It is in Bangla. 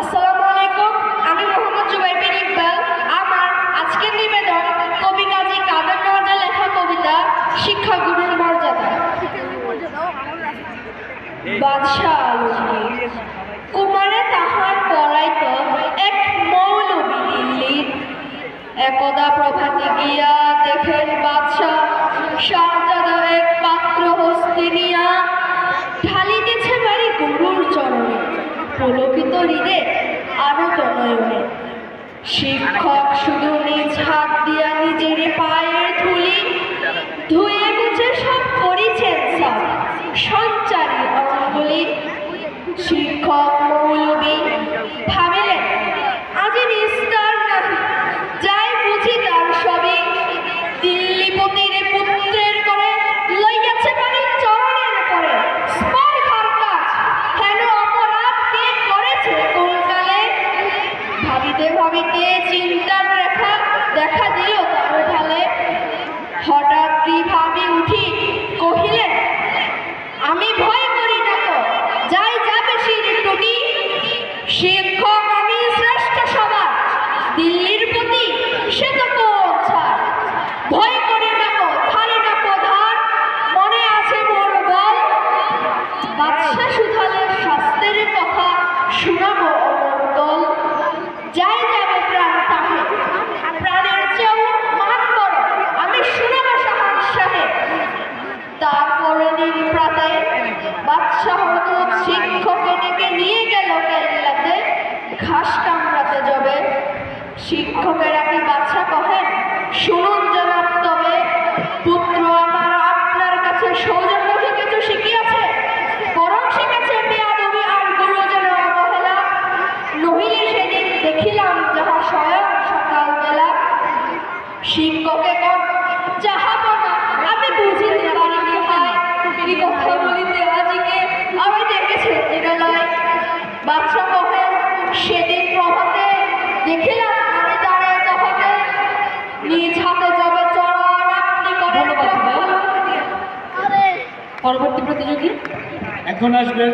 আসসালামু আলাইকুম। আমি মোহাম্মদ জুবাইর বিন ইকবাল। আমার আজকের নিবেদন কবি কাজী কাদের নওয়াজের লেখা কবিতা শিক্ষা গুরুর মর্যাদা। বাদশাহ আলমগীর কুমারে তাহার পড়াইত এক মৌলবী দিল্লির। একদা প্রভাতে গিয়া দেখেন বাদশাহ শাহজাদা এক পাত্র হস্তি নিয়া ঢালিতেছে বাড়ি গুরুর চরণে পুলকিত হৃদে আনত নয়নে। শিক্ষক শুধু নিজ হাত দিয়া নিজের পায়ের ধুলি ধুয়ে মুছে সব করিছেন সব সঞ্চারী অঙ্গুলি। শিক্ষক মৌলবী ভাবিলেন আজি নিস্তার নাহি যাই বুঝি তার সবই। দিল্লিপতির পুত্রের করে লইয়াছে বাড়ি চরণের পরে স্পর্ধার কাজ কেন অপরাধ কে করেছে কোনকালে। ভাবিতে ভাবিতে চিন্তার রেখা দেখা দিল তার ঢালে। হঠাৎ ভাবি উঠি কহিলেন আমি ভয় করি না তো যাই যাবে শির টুটি। শিক্ষক আমি শ্রেষ্ঠ সবার দিল্লির প্রতি সে তো কোন ছাড়। ভয় করি না তো ধারে না তো ধার মনে আছে মোর বল। বাদশা সুধালের শাস্ত্রের কথা শুনাবো অমর দল। যাই যাবে প্রাণ তাহে প্রাণের চেয়েও মান বড় আমি শুনাবো সাহান সাহেব। তারপরে দিন প্রাতে বাদশাহ শিক্ষককে ডেকে নিয়ে গেল কেল্লাতে ঘাস কামড়াতে যাবে। শিক্ষকেরা কি বাদশা কহেন শুনুন জনাব তবে পুত্র আমার আপনার কাছে সৌজন্য কিছু শিখিয়াছে বরং শিখেছে বেয়াদবি আর গুরুজনের অবহেলা। নহিলে সেদিন দেখিলাম যাহা স্বয়ং সকালবেলা। শিক্ষকে কন যাহাব না আমি বুঝিতে পারি কি হয় এই কথা বলিতে আজিকে আমি ডেকেছে নিরলয়। বাদশা কহেন সেদিন প্রভাতে দেখিলাম আমি দাঁড়ায় তফাতে নিজ হাতে যাবে চরণ আপনি করেন। পরবর্তী প্রতিযোগী এখন আসবেন